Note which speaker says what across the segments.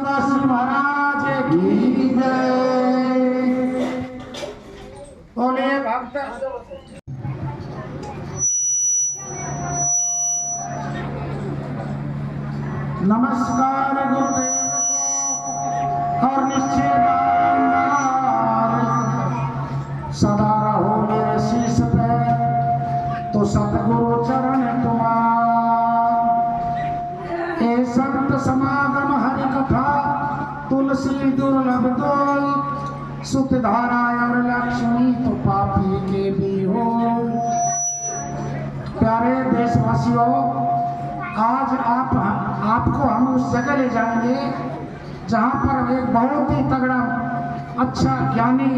Speaker 1: लालदास जी महाराज की जय। बोले भक्त नमस्कार गुरुदेव को और निश्चय सदा रहो मेरे शीश पे तो सतगुरु चरण तुम्हार। ए संत समागम हरि कथा तुलसी दुर्लभ दो सुत धारा और लक्ष्मी तो पापी के भी हो। प्यारे देशवासियों, आज आपको हम उस जगह ले जाएंगे जहाँ पर एक बहुत ही तगड़ा अच्छा ज्ञानी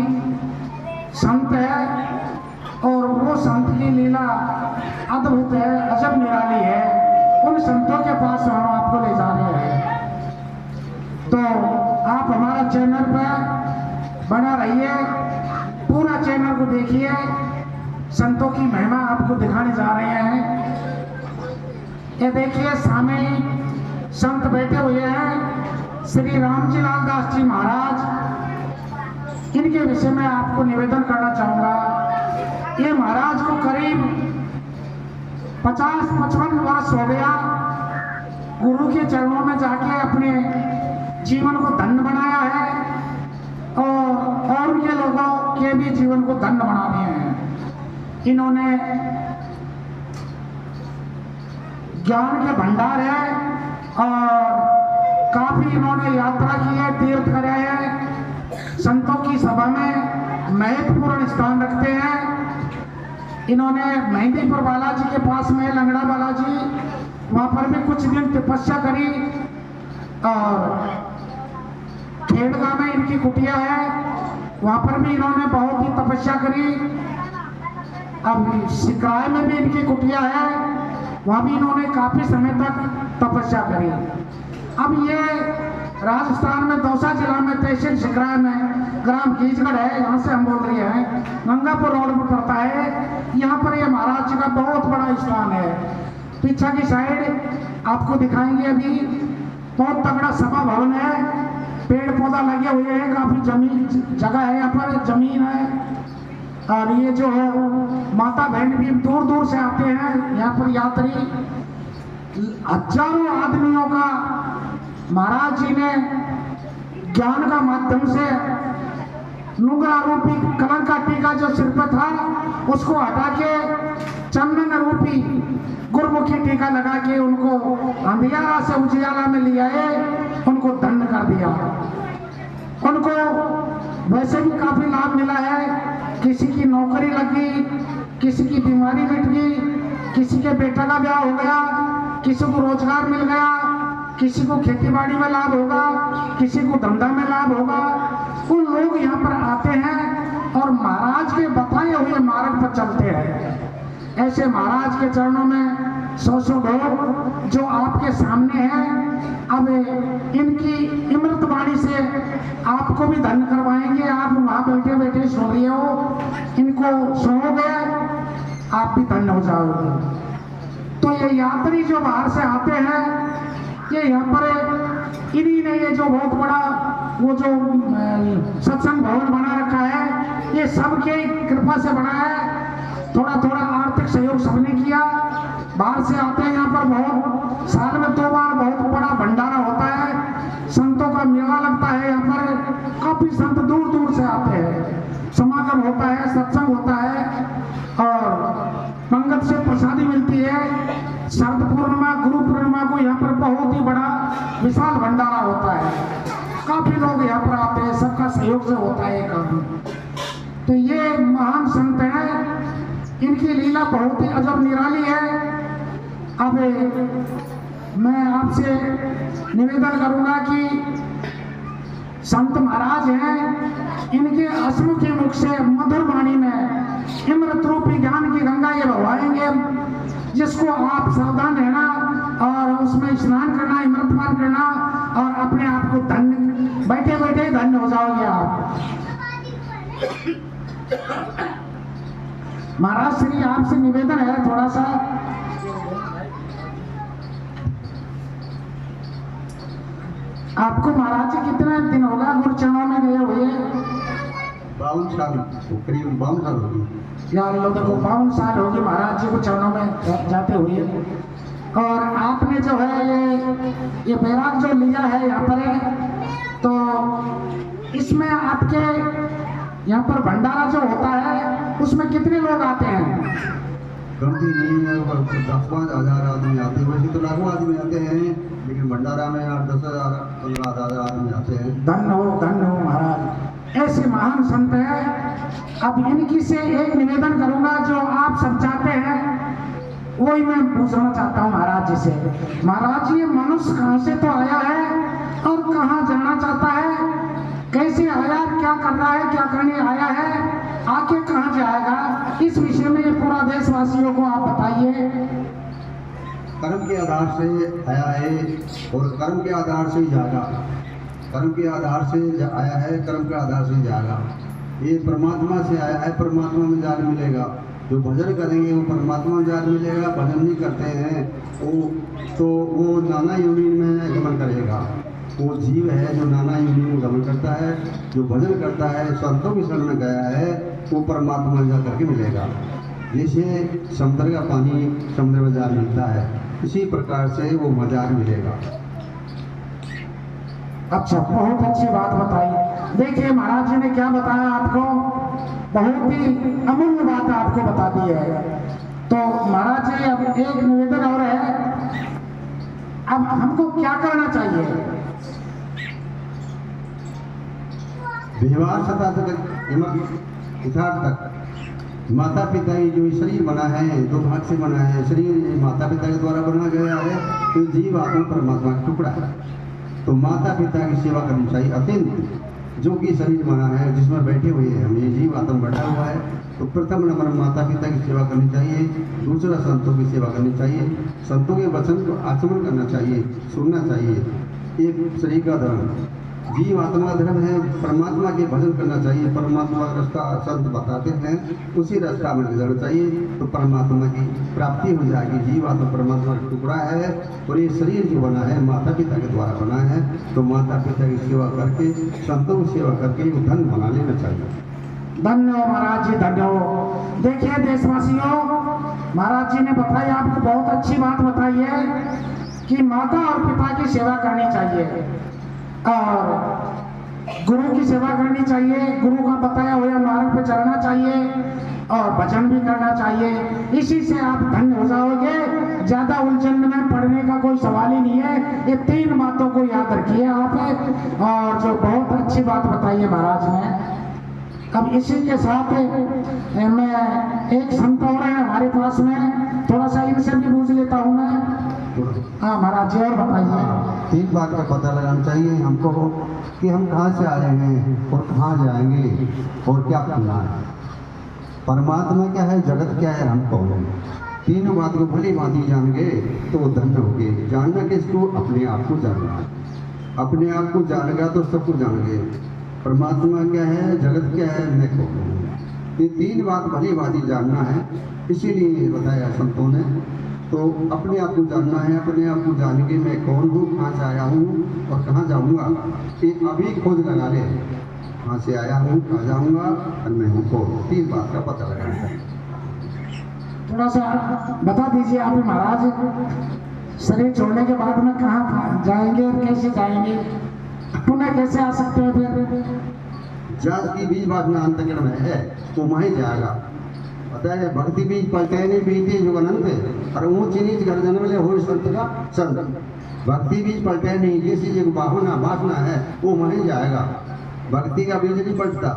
Speaker 1: संत है और वो संत की लीला अद्भुत है, अजब निराली है। उन संतों के पास हम आपको ले जा रहे हैं, तो आप हमारा चैनल पर बना रहिए, पूरा चैनल को देखिए। संतों की महिमा आपको दिखाने जा रहे हैं। ये देखिए सामने संत बैठे हुए हैं, श्री रामजी लालदास जी महाराज। इनके विषय में आपको निवेदन करना चाहूंगा। ये महाराज को करीब 50-55 वर्ष हो गया गुरु के चरणों में जाके अपने जीवन को धन्य बनाया है और उनके लोगों के भी जीवन को धन्य बना दिए हैं। इन्होंने ज्ञान के भंडार है और काफी इन्होंने यात्रा की है, तीर्थ करे हैं, संतों की सभा में महत्वपूर्ण स्थान रखते हैं। इन्होंने मेहंदीपुर बालाजी के पास में लंगड़ा बालाजी, वहां पर भी कुछ दिन तपस्या करी और खेड़गा में इनकी कुटिया है, वहां पर भी इन्होंने बहुत ही तपस्या करी। अब सिकाय में भी इनकी कुटिया है, वहां भी इन्होंने काफी समय तक तपस्या करी। अब ये राजस्थान में दौसा जिला में तहसील सिकराय में ग्राम कीचगढ़ है, यहाँ से हम बोल रहे हैं, गंगापुर रोड पर पड़ता है। यहाँ पर ये महाराज जी का बहुत बड़ा स्थान है। पीछे की साइड आपको दिखाएंगे, अभी बहुत तगड़ा सभा भवन है, पेड़ पौधा लगे हुए हैं, काफी जमीन जगह है, यहाँ पर जमीन है। और ये जो है माता बहन भी दूर दूर से आते हैं यहाँ पर यात्री। हजारों आदमियों का महाराज जी ने ज्ञान का माध्यम से नुंगरा रूपी कलंक का टीका जो सिर पर था उसको हटा के चंदन रूपी गुरमुखी टीका लगा के उनको अंधियारा से उजियाला में ले आए, उनको धन्य कर दिया। उनको वैसे भी काफी लाभ मिला है, किसी की नौकरी लगी, किसी की बीमारी मिट गई, किसी के बेटा का ब्याह हो गया, किसी को रोजगार मिल गया, किसी को खेतीबाड़ी में लाभ होगा, किसी को धंधा में लाभ होगा। उन लोग यहाँ पर आते हैं और महाराज के बताए हुए मार्ग पर चलते हैं। ऐसे महाराज के चरणों में 100 लोग जो आपके सामने हैं, अब इनकी इमृत वाणी से आपको भी धन्य करवाएंगे। आप वहां बैठे बैठे सो रहे हो, इनको सोओगे आप भी धन्य हो जाओगे। तो ये यात्री जो बाहर से आते हैं, ये यहाँ पर इन्हीं ने ये जो बहुत बड़ा वो जो सत्संग भवन बना रखा है, ये सबके कृपा से बना है। थोड़ा थोड़ा आर्थिक सहयोग सबने किया। बाहर से आते हैं यहाँ पर, बहुत साल में 2 बार बहुत बड़ा भंडारा होता है, संतों का मेला लगता है यहाँ पर, काफी संत दूर दूर से आते हैं, समागम होता है, सत्संग होता है और पंगत से प्रसादी मिलती है। शरद पूर्णिमा, गुरु पूर्णिमा को यहाँ पर बहुत ही बड़ा विशाल भंडारा होता है, काफी लोग यहाँ पर आते हैं, सबका सहयोग से होता है काम। तो ये महान संत है, इनकी लीला बहुत ही अजब निराली है। अब मैं आपसे निवेदन करूंगा कि संत महाराज हैं, इनके हसमुखी मुख से मधुर वाणी में इमृत रूपी ज्ञान की गंगा ये बहाएंगे, जिसको आप सावधान रहना और उसमें स्नान करना, इमृतपान करना और अपने आप को धन्य, बैठे बैठे धन्य हो जाओगे आप। महाराज श्री आपसे निवेदन है, थोड़ा सा आप आपको महाराज जी कितने दिन होगा गुरुचरणों में गए हुए?
Speaker 2: 52 साल, करीब 52 साल होगी।
Speaker 1: यार लोगों को 52 साल हो गए महाराज जी को चरणों में जाते हुए। और आपने जो है ये बैराग जो लिया है यहाँ पर, तो इसमें आपके यहाँ पर भंडारा जो होता है उसमें कितने लोग आते हैं?
Speaker 2: कम भी नहीं है, 10-5 हज़ार आदमी आते हैं। वैसे तो लाखों आदमी आते हैं, लेकिन भंडारा में 8-10 हज़ार 15 हज़ार आदमी आते हैं।
Speaker 1: धन्य हो महाराज, ऐसे महान संत है। अब इनकी से एक निवेदन करूंगा, जो आप सब चाहते हैं वही मैं पूछना चाहता हूँ महाराज जी से। महाराज जी, ये मनुष्य कहाँ से तो आया है और कहाँ जाना चाहता है? कैसे आया, क्या कर रहा है, क्या करने आया है, आके कहाँ जाएगा? इस विषय में ये पूरा देशवासियों को आप बताइए।
Speaker 2: कर्म के आधार से आया है और कर्म के आधार से ही जाएगा। कर्म के आधार से आया है, कर्म के आधार से ही जाएगा। ये परमात्मा से आया है, परमात्मा में जान मिलेगा। जो भजन करेंगे वो परमात्मा में जान मिलेगा। भजन नहीं करते हैं वो नाना योनि में गमन करेगा। वो जीव है जो नाना योनि में गमन करता है। जो भजन करता है, संतों की शरण में गया है, वो परमात्मा में जा करके मिलेगा। जैसे समुद्र का पानी समुद्र में जान मिलता है, इसी प्रकार से वो मजार मिलेगा।
Speaker 1: अच्छा, बहुत अच्छी बात बताई। देखिए महाराज जी ने क्या बताया आपको, बहुत ही अमूल्य बात आपको बता दी है। तो महाराज जी, अब एक निवेदन और है, अब हमको क्या करना चाहिए?
Speaker 2: व्यवहार सदा तक यथार्थ तक माता पिता की जो शरीर बना है, 2 भाग से बना है। शरीर माता पिता के द्वारा बना गया है, तो जीव आत्मा परमात्मा का टुकड़ा है। तो माता पिता की सेवा करनी चाहिए अत्यंत। जो कि शरीर बना है, जिसमें बैठे हुए हैं हम, ये जीव आत्मा बैठा हुआ है, तो प्रथम नंबर माता पिता की सेवा करनी चाहिए। दूसरा संतों की सेवा करनी चाहिए। संतों के वचन को आचमन करना चाहिए, सुनना चाहिए। एक शरीर का धर्म, जीव आत्मा का धर्म है। परमात्मा के भजन करना चाहिए। परमात्मा का रास्ता संत बताते हैं, उसी रास्ता में गुजरना चाहिए, तो परमात्मा की प्राप्ति हो जाएगी। जीव आत्मा परमात्मा का टुकड़ा है, और ये शरीर जो बना है माता पिता के द्वारा बना है। तो माता पिता की सेवा करके, संतों की सेवा करके वो धन बना लेना चाहिए।
Speaker 1: धन्य हो महाराज जी, धन्य हो। देखिए देशवासियों, महाराज जी ने बताया, आपको बहुत अच्छी बात बताई है कि माता और पिता की सेवा करनी चाहिए और गुरु की सेवा करनी चाहिए। गुरु का बताया हुआ मार्ग पे चलना चाहिए और भजन भी करना चाहिए। इसी से आप धन्य हो जाओगे। ज्यादा उलझन में पढ़ने का कोई सवाल ही नहीं है। ये 3 बातों को याद रखिए आप। और जो बहुत अच्छी बात बताई है महाराज ने। अब इसी के साथ मैं एक संत और है हमारे पास में, थोड़ा सा इनसे भी पूछ लेता हूँ मैं। हाँ महाराज जी, और बताइए।
Speaker 2: 3 बात का पता लगाना चाहिए हमको कि हम कहाँ से आए हैं और कहाँ जाएंगे और क्या करना है। परमात्मा क्या है, जगत क्या है, हम कौन हैं। 3 बात को भली भांति जान गए तो वो धन्य हो गए। जानना किसको? अपने आप को जानना है। अपने आप को जानेगा तो सबको जान गए। परमात्मा क्या है, जगत क्या है, मैं कौन हूँ। ये 3 बात भली भांति जानना है, इसीलिए बताया संतों ने। तो अपने आप को जानना है। अपने आप को जान के मैं कौन हूँ, कहाँ से आया हूँ और कहाँ जाऊँगा, ये अभी खोज लगा ले। कहाँ से आया हूँ, कहाँ जाऊँगा और मैं हूँ कौन। 3 बात का पता लगाना है।
Speaker 1: थोड़ा सा बता दीजिए आप महाराज, शरीर छोड़ने के बाद में कहाँ जाएंगे और कैसे जाएंगे, पुनः कैसे आ सकते हैं? फिर
Speaker 2: जात की बीज वासना अंतकरण में है, वो वहीं जाएगा। पता है, भक्ति बीज पलटे नहीं बीते जो अनंत है, और ऊंच नीच घर जन्म ले हो संत का संत। भक्ति बीज पलटे नहीं, जैसी जो वासना है वो वहीं जाएगा। भक्ति का बीज नहीं पलटता।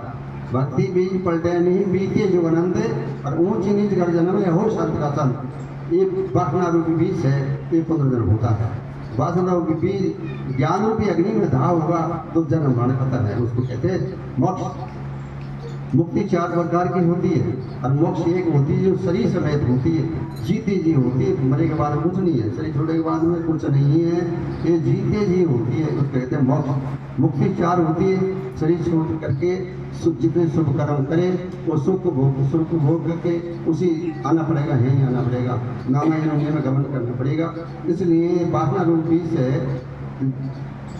Speaker 2: भक्ति बीज पलटे नहीं बीते जो अनंत है, और ऊंच नीच घर जन्म ले हो संत का संत। ये वासना रूपी बीज है, ये पुनर्जन्म होता है। वासना रूपी बीज ज्ञान रूपी अग्नि में दाह होगा तो जन्म मरण खत्म है। उसको कहते हैं मोक्ष। मुक्ति 4 प्रकार की होती है, और मोक्ष एक होती है जो शरीर समेत होती है, जीते जी होती है। मरे के बाद कुछ नहीं है, शरीर छोड़ने के बाद में कुछ नहीं है, ये जीते जी होती है, उसको कहते हैं मोक्ष। मुक्ति 4 होती है, शरीर छोड़ करके जितने शुभ कर्म करे वो सुख भोग करके उसी आना पड़ेगा, यहीं आना पड़ेगा, नाना योनि में गमन करना पड़ेगा। इसलिए वासना रूप बीज है,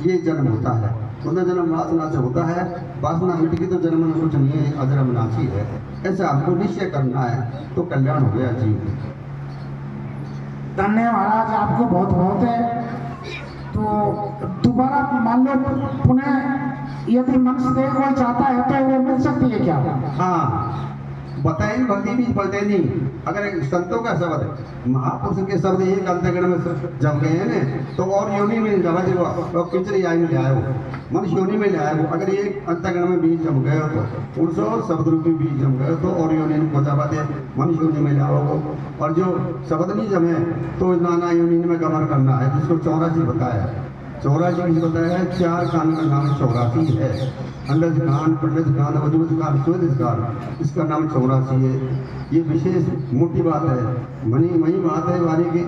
Speaker 2: ये जन्म होता है, पुनर्जन्म वासना से होता है। वासना मिट गई तो जन्म में कुछ नहीं है, अजर अविनाशी है। ऐसा हमको निश्चय करना है तो कल्याण हो गया जीव।
Speaker 1: धन्यवाद महाराज, आपको बहुत बहुत है। तो दोबारा मान लो पुनः यदि मनुष्य देह कोई चाहता है तो वो मिल सकती है क्या?
Speaker 2: हाँ, बताए भक्ति बीज पलटे नहीं। अगर एक संतों का शब्द, महापुरुष के शब्द एक अंतगण में जम गए हैं न, तो और योनि में जमा जो किचरी आई में ले आए हो, मनुष्य योनि में ले आए हो। अगर एक अंतगण में बीज जम गए हो तो उनसे शब्द रूपी बीज जम गए तो और योनि में पहुंचा पाते, मनुष्य योनि में ले आओ। और जो शब्द नहीं जमे तो नाना योनि में गमन करना है, जिसको 84 बताया है। 84 बताया है, 4 कान का नाम 84 है। अंडज कान, पंडज कान, वजुज कान, सुदज कान, इसका नाम 84 है। ये विशेष मोटी बात है, मनी बात है वारी की।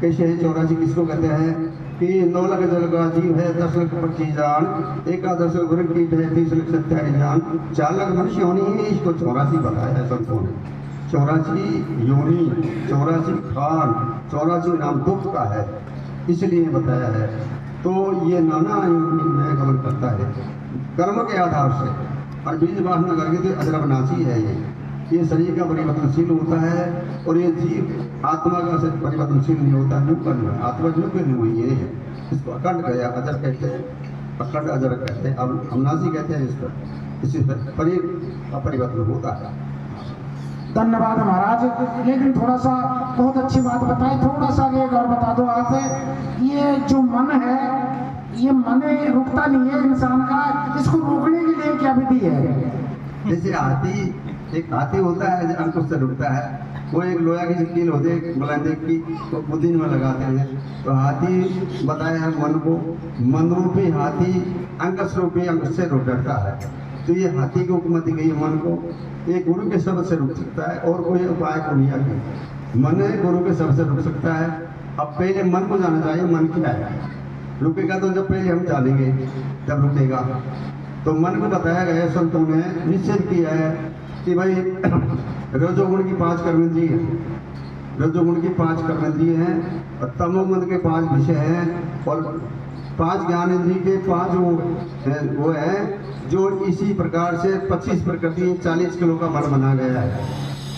Speaker 2: कैसे है 84 किसको कहते हैं कि 9 लाख जल का जीव है, 10 लाख पक्षी जान, 11 गुरु कीट है, 30 लाख सत्यारी जान, 4 लाख मनुष्य होनी है। इसको 84 बताया है संतों ने। 84 योनि, 84 खान, 84 नाम दुख का है, इसलिए बताया है। तो ये नाना योनि में गमन करता है कर्म के आधार से, और बीज वासना करके तो अजर अविनाशी है। ये शरीर का परिवर्तनशील होता है और ये जीव आत्मा का परिवर्तनशील नहीं होता। न्यूकन आत्मा न्यूकन हुई है, इसको अखंड गया अजर कहते हैं, अखंड अजर कहते हैं, अब अविनाशी कहते हैं इसको। इसी शरीर का परिवर्तन होता है।
Speaker 1: धन्यवाद महाराज। लेकिन थोड़ा सा बहुत अच्छी बात बताई, थोड़ा सा एक और बता दो आप। ये जो मन है, ये मन रुकता नहीं है इंसान का, इसको रोकने के लिए क्या विधि है?
Speaker 2: जैसे एक हाथी होता है, अंकुश से रुकता है। वो एक लोहा की कील होती है बुलंदी की, तो बुद्धि में लगाते हैं। तो हाथी बताया है मन को, मन रूपी हाथी अंकुश रूपी अंकुश से रुक डरता है। तो ये हाथी की उपमा दी गई मन को, एक गुरु के शब्द से रुक सकता है और कोई उपाय को नहीं आती। मन है गुरु के शब्द से रुक सकता है। अब पहले मन को जाना चाहिए, मन क्या है। रुकेगा तो जब पहले हम जानेंगे तब रुकेगा। तो मन को बताया गया है, संतों ने निश्चय किया है कि भाई रजोगुण की 5 कर्मेंद्रिय हैं, रजोगुण की 5 कर्मेंद्रिय हैं, और तमोगुण के 5 विषय हैं, और 5 ज्ञान इंद्रिय के 5 वो है जो इसी प्रकार से 25 प्रकृति 40 किलो का मन बना गया है।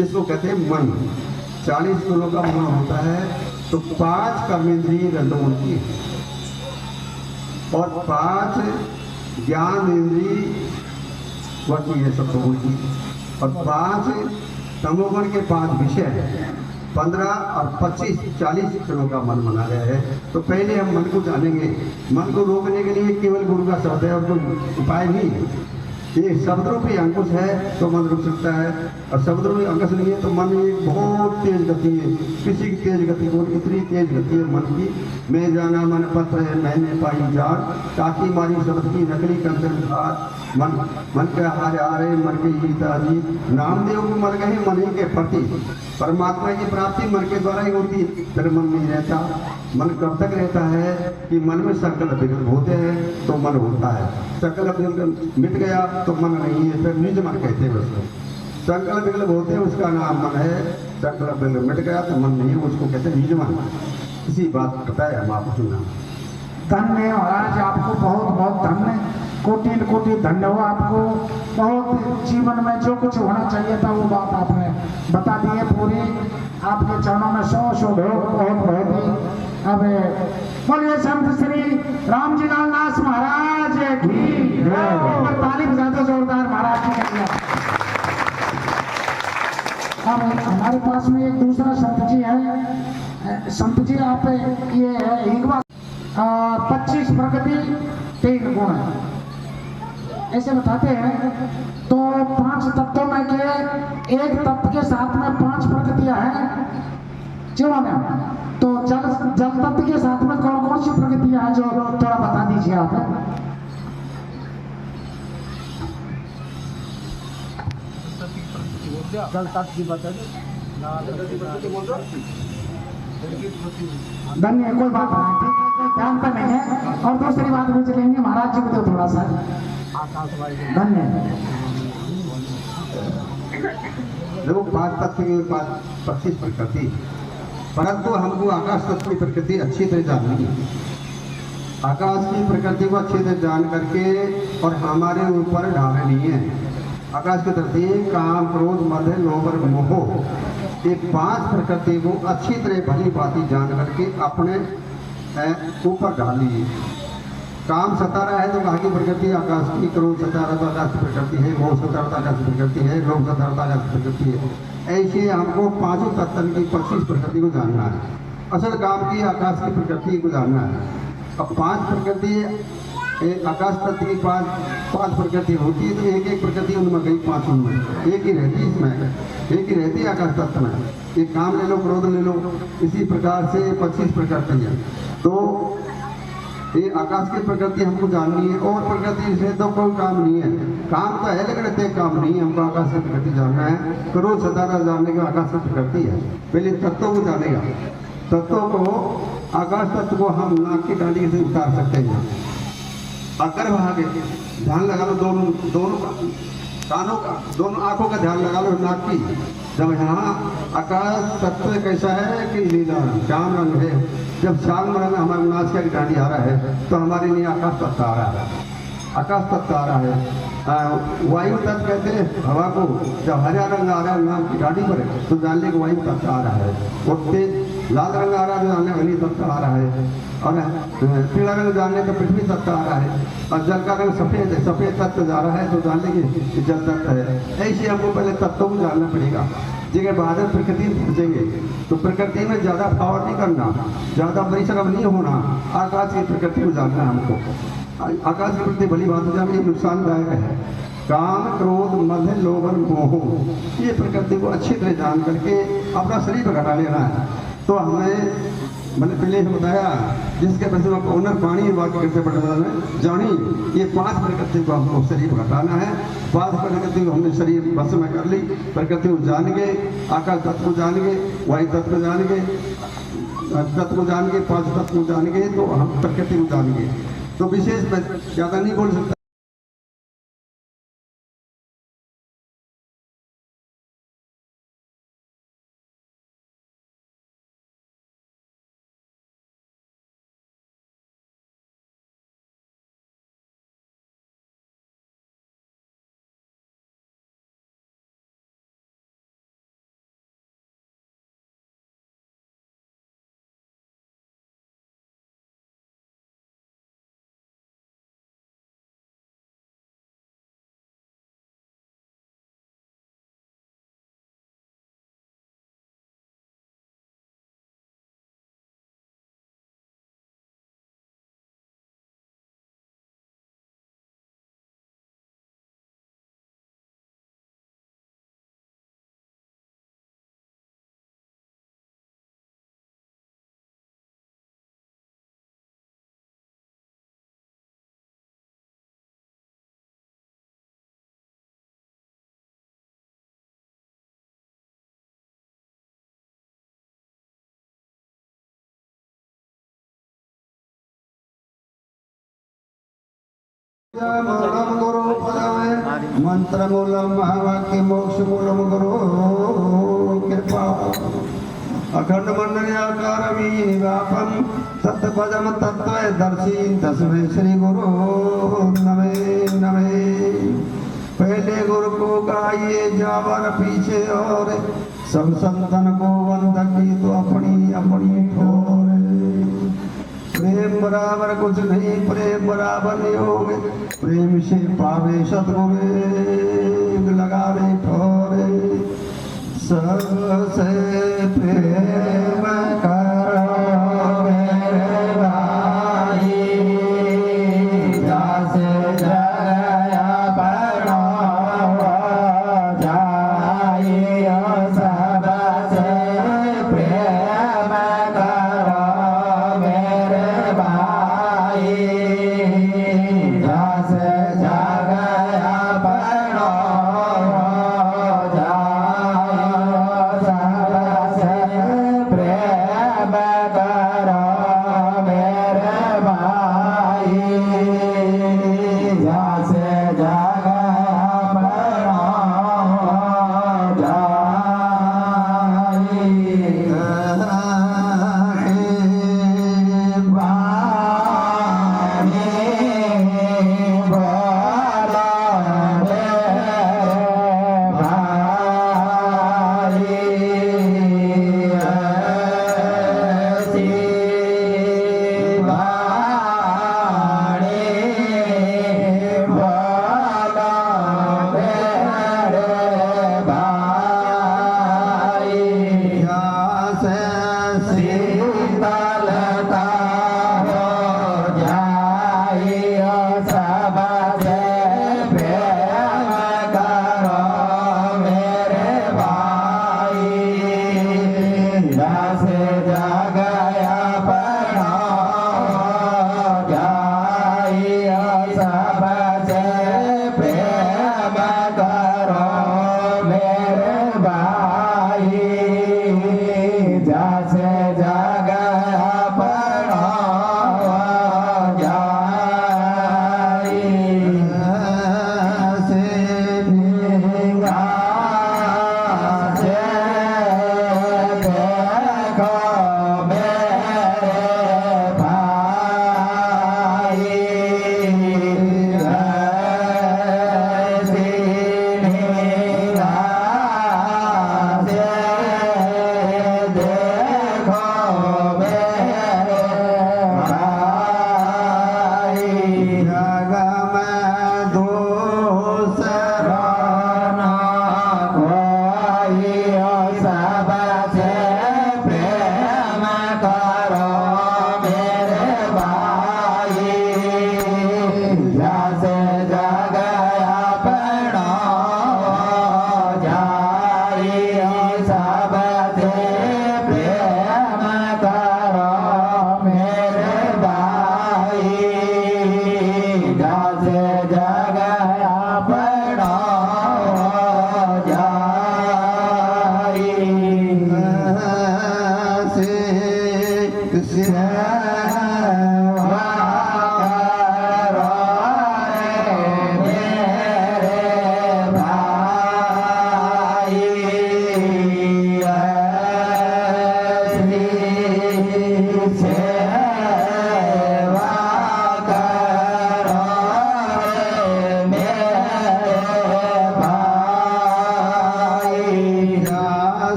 Speaker 2: इसको कहते हैं मन। 40 किलो का मन होता है, तो 5 कर्मेंद्रिय रजोगुण की और 5 ज्ञान इंद्रिय वही है सत्वगुण की, और 5 तमोगुण के 5 विषय है। 15 और 25 40 किलो का मन बना गया है। तो पहले हम मन को जानेंगे। मन को रोकने के लिए केवल गुरु का शब्द है और कोई उपाय नहीं है। ये शब्द रूपी अंकुश है तो मन रुक सकता है, और शब्द रूपी अंकुश नहीं है तो मन एक बहुत तेज गति है। किसी की तेज गति को इतनी तेज गति है मन की, मैं जाना मन पत्र है मैंने पाई जान, ताकि मारी शब्द की नकली कंकर मन के हारे हारे मन के गीता जी। नामदेव को मन गए मन ही के प्रति, परमात्मा की प्राप्ति मन के द्वारा ही होती है। फिर मन नहीं रहता। मन कब तक रहता है कि मन में संकल्प विकल्प होते हैं तो मन होता है। संकल्प विकल्प मिट गया तो मन नहीं है, फिर निज मन कहते हैं उसको। संकल्प विकल्प होते हैं उसका नाम मन है, संकल्प विकल्प मिट गया तो मन नहीं है, उसको कहते हैं निज मन। इसी बात बताया हम आपको सुना।
Speaker 1: धन्य महाराज, आपको बहुत बहुत धन्य, कोटि कोटि धन्यवाद। आपको बहुत जीवन में जो कुछ होना चाहिए था वो बात आपने बता दी है पूरी। आपके चरणों में 100 बहुत बहुत ही। अब बोलिए संत श्री रामजी लाल दास महाराज की तारीफ ज्यादा जोरदार महाराज की करिए। अब हमारे पास में एक दूसरा संत जी है। संत जी आप ये है एक बात 25 प्रकृति 3 गुण है ऐसे बताते हैं। तो 5 तत्वों में के एक तत्व के साथ में 5 प्रकृतियां हैं जीवन में। तो जल तत्व के साथ में कौन कौन सी प्रकृतियां हैं जो थोड़ा बता दीजिए आप। जल तत्व की बता धन्य, कोई बात नहीं, ध्यान पर नहीं है। और दूसरी बात मुझे कहेंगे महाराज जी को तो थोड़ा सा धन्य।
Speaker 2: देखो 5 तत्व के 25 प्रकृति, परंतु हमको आकाश तत्व की प्रकृति अच्छी तरह जाननी है। आकाश की प्रकृति को अच्छे से जान करके और हमारे ऊपर ढालनी है। आकाश की धरती काम, क्रोध, मद, लोभ और मोह, ये 5 प्रकृति को अच्छी तरह भली भांति जान करके अपने ऊपर डालिए। काम सता रहा है तो कहा की प्रकृति आकाश की, क्रोध सता रहा तो आकाश की प्रकृति है, मोह सता रहा तो आकाश की प्रकृति है, लोभ सता रहा तो आकाश की प्रकृति है। ऐसे हमको 5 तत्व की 25 प्रकृति को जानना है। असल काम की आकाश की प्रकृति को जानना है। अब 5 प्रकृति आकाश तत्व की 5 प्रकृति होती है तो एक प्रकृति उनमें गई, 5 उनमें एक ही रहती है, इसमें एक ही रहती है आकाश तत्व में। एक काम ले लो, क्रोध ले लो, इसी प्रकार से 25 प्रकृति है। तो ये आकाश की प्रकृति हमको जाननी है और प्रकृति से तो कोई काम नहीं है। काम तो है लेकिन इतने काम नहीं है। हमको आकाश की प्रकृति जानना है। क्रोध सदा जानने का आकाश की प्रकृति है। पहले तत्वों को जानेगा। तत्वों को, आकाश तत्व को हम नाक की डांडी से उतार सकते हैं। अगर भागे ध्यान लगा लो, दोनों कानों का, दोनों आंखों का ध्यान लगा लो नाक की। जब यहाँ आकाश तत्व कैसा है कि नीला श्याम रंग है, जब श्याम रंग हमारे नाच का डांडी आ रहा है तो हमारे लिए आकाश तत्व आ रहा है। आकाश तत्व आ रहा है। वायु तत्व कहते हैं हवा को। जब हरा रंग आ रहा है नाक की डांडी पर तो जानने को वायु तत्व आ रहा है। और तेज लाल रंग आ रहा है तो जानने अग्नि तत्व आ रहा है। और पीला रंग जानने तो पृथ्वी तत्व आ रहा है। और जल का रंग सफेद है, सफेद तत्व जा रहा है तो जानने की जल तत्व है। ऐसे हमको पहले तत्वों को जानना पड़ेगा। जगह बाद में प्रकृति पहुँचेंगे तो प्रकृति में ज़्यादा पावर नहीं करना, ज़्यादा परिश्रम नहीं होना। आकाश की प्रकृति को जानना है हमको। आकाश की प्रकृति भली बात जान ये नुकसानदायक है। काम, क्रोध, मद, लोभ और मोह, ये प्रकृति को अच्छी तरह जान करके अपना शरीर पर घटा लेना है। तो हमें मैंने पहले बताया जिसके वजह से ओनर पानी वाक्य करते पड़े जानी, ये 5 प्रकृति को हमको शरीर घटाना है। 5 प्रकृति को हमने शरीर बस में कर ली। प्रकृति को जान गए, आकाश तत्व को जान गए, वायु तत्व को जान गए, तत्व को जान गए, 5 तत्व को जान गए तो हम प्रकृति को जान गए। तो विशेष मैं ज़्यादा नहीं बोल सकता। मंत्र मूलम महावाक्य मोक्ष मूलम गुरु कृपा अखंड मंडलाकार व्यापम तत्पदम तत्व दर्शी तस्मै श्री गुरु नमे नमे। पहले गुरु को गाइए जावर पीछे और सब संतन को वंद की तो अपनी अपनी ठोर। प्रेम बराबर कुछ नहीं, प्रेम बराबर योग, प्रेम से पावे सतगुरु लगावे ठोरे। सबसे प्रेम करो मेरे भाई, जैसे जगया पड़ो जाइयो। सबसे प्रेम करो मेरे भाई, जैसे जगया पड़ो जाइयो। सबसे प्रेम
Speaker 3: सबसे प्रेम करो मेरे भाई जस जगया पड़ा जाइयो सबसे प्रेम करो मेरे भाई जस जगया पड़ा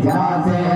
Speaker 3: जासे